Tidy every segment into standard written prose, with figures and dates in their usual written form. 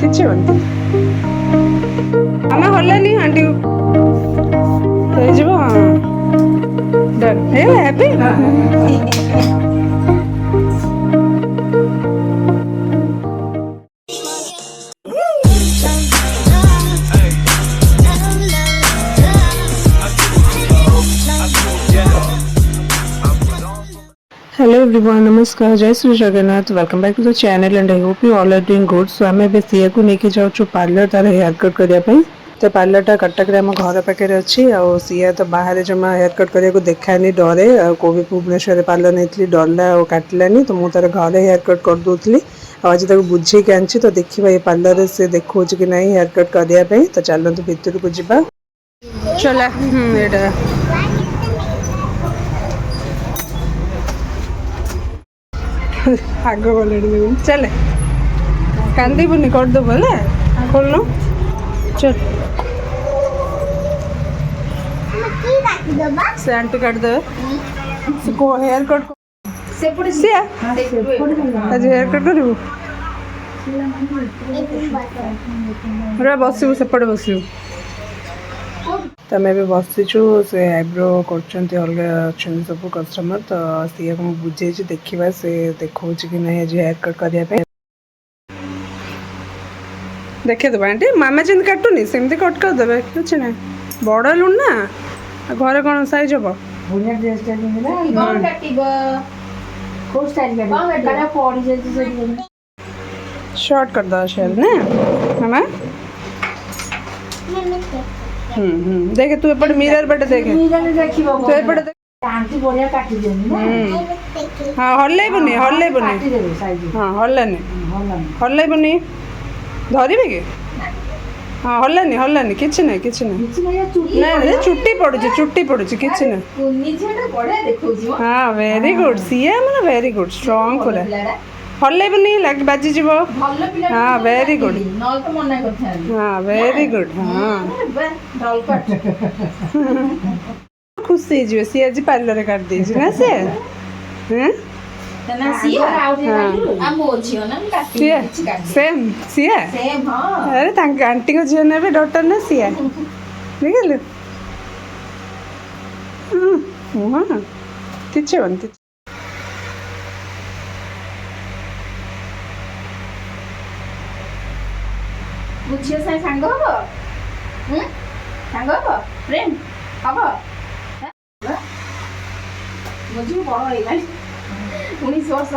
କିଛି ହବନି ଆମେ ହଲେନି ଆଣ୍ଟି ହେଇଯିବ। ହଁ ଡନ୍ ହେଇଗଲା ହ୍ୟାପି। हेलो एवरीवन, नमस्कार, जय Shri Jagannath, welcome back to the channel and I hope you all are doing good. So I'm ए सिया को लेके जाऊँ पार्लर तार हेयर कट करने। तो पार्लरटा कटक आम घर पाखे अच्छी आ सिया तो बाहर जमा हेयर कट करने को देखानी डरे को भी भुवनेश्वर पार्लर नहीं डरला और काटिलानी तो मुझे घर हेयर कट कर दूसरी। आज तक बुझे के आनी तो देखा ये पार्लर से देखा कि ना हेयर कट करने। तो चलते भितर को जा चला आग गले चले कांदीबुनि करदेव है खोल चल से आंटी काटदे को हेयर कट आज हेयर कट कर बसबू सेपटे बसबू तो आम ए बसीचु से आईब्रो कर अलग अच्छा सब कस्टमर। तो सी को बुझे देखा से देखा कि ना आज हेयर कट करने देखेदेव आंटी मामा जमी काटुनी सेमती कट करदे कुछ ना बड़ लुण ना घर कौन साइज हम शॉर्ट कर दो शेल ना मामा। देखे तू एपटे मिरर पटे देखे तू एपटे देख हाँ हल्लैबुनि हाँ हल्लानी हल्लैबुनि धरबे कि हाँ हल्लानी किसी ना चुट्टी पड़ुची किसी ना। हाँ वेरी गुड सिया मैंने वेरी गुड स्ट्रांग पूरा हल्लैबुनि लग बाजी जीव। हाँ वेरी गुड हाँ वेरी गुड हाँ खुशी हो सी आज पार्लर काट दे ना से सेम सिया अरे आंटी को झील ने डॉक्टर ना सिया देखल किसी बनती झील साइ सांग हम फ्रेंड हम मुझे बड़ है 19 वर्ष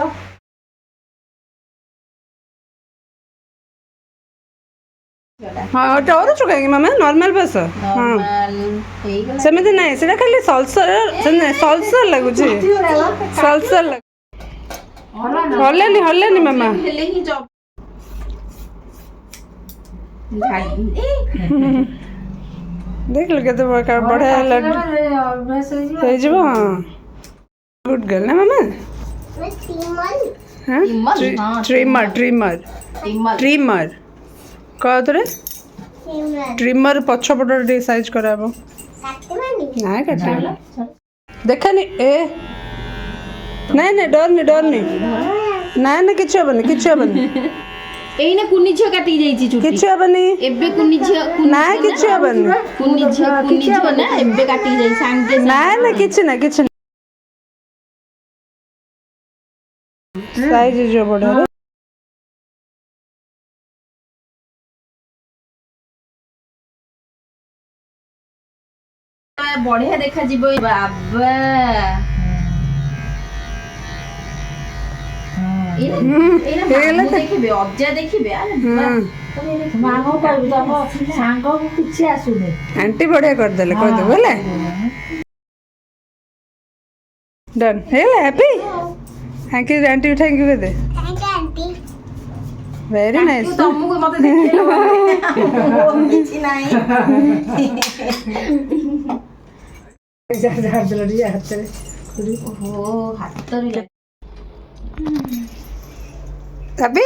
हाँ और चुकाएंगे मामा नॉर्मल बस हाँ सेमती ना से खाली सल्सर लगुच सल्सर हल्लेनी मामा देख लो केते बढ़िया हाँ गुड गर्ल ना मामा। ट्रिमर कह तो ट्रिमर पछपट साइज कराब ना काट देखानी ए नहीं डरनी ना किसी हेनी एइना कुनी झियो काटी जाईची चुटी किछि हेबनी एबे कुनी झियो ना किछि हेबनी कुनी झियो ना एबे काटी जाई सांगे ना किछि साइज जो बड़ा बढ़िया देखा जीवो बाबा देखिबे अज्जा देखिबे आंटी बढ़िया करदेले कह दे बोले डन हेला happy thank you aunty thank you दे वेरी नाइस तुमको मते देखिलो किछि नाही जा जल्दी हाथ रे ओ हाथ रे अभी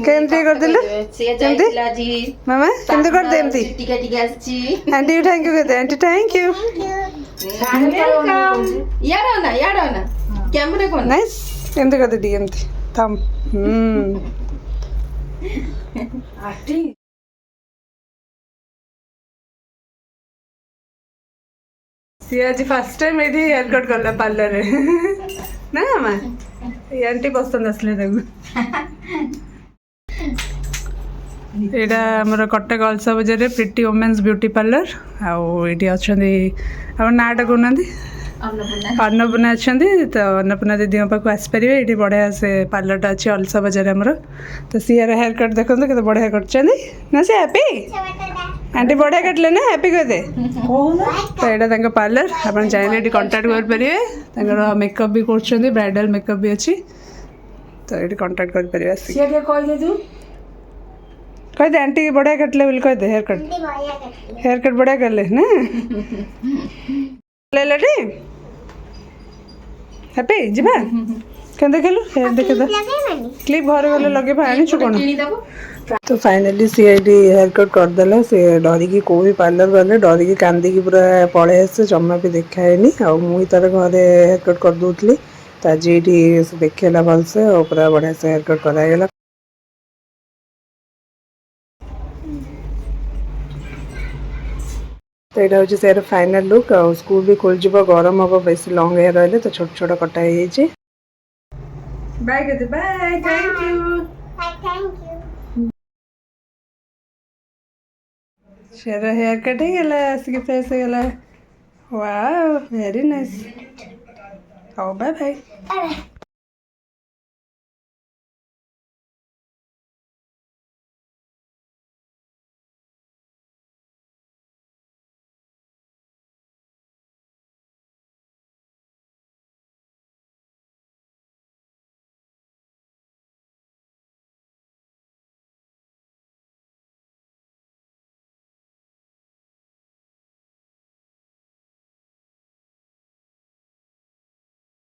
केमती कर दिले से जाइला जी मामा केमती कर दे एमती टिका टिका आछि आंटी थैंक यू कहते आंटी थैंक यू वेलकम यार ना कैमरा कोन नाइस केमती कर दे एमती थम सी आज फर्स्ट टाइम ये हेयर कट कला पार्लर रे ना मामा ये आंटी पसंद आसले एटा हमर कटक अलसा बजार रे प्रिटी वुमेन्स ब्यूटी पार्लर आउटी अच्छा आम नाटा कहना अन्नपूर्णा अच्छा तो अन्नपूर्णा दीदी पाक आसपारे ये बढ़िया से पार्लरटा अच्छी अलसा बजार आमर तो सी हेयर कट देखो के बढ़िया कर ना से हैप्पी आंटी बढ़िया कटले ना हैप्पी कहते तो यहाँ पार्लर आप चाहिए ये कंटाक्ट करेंगे मेकअप भी कर ब्राइडल मेकअप भी अच्छी तो ये कंटाक्ट कर कहते आंटी बढ़िया कटले बोल कहते हेयर कट बढ़िया करले ना ले लेटी हैप्पी जीवा क्या देखलु हेयर देखे तो क्लिप घर गले लगे आनी कौन तो फाइनली सी हेयर कट करदेला सी डरिकी कौ भी पार्लर गले डरिकी कांदिकी पूरा पलि आसे जमा भी देखाएनी मुई तार घरे हेयर कट कर दूसरी तो आज ये देखला भलसे और पूरा बढ़िया से हेयर कट करागला तो यहाँ हूँ से फाइनल लुक आ स्कूल भी खोल गरम हम बेस लंग हेयर रही तो छोट छोट कटा है बाय कहते बाय थैंक यू शेर हेयर कट हो गला आसिक फ्रेश हो गला वाओ वेरी नाइस हाँ बाय बाय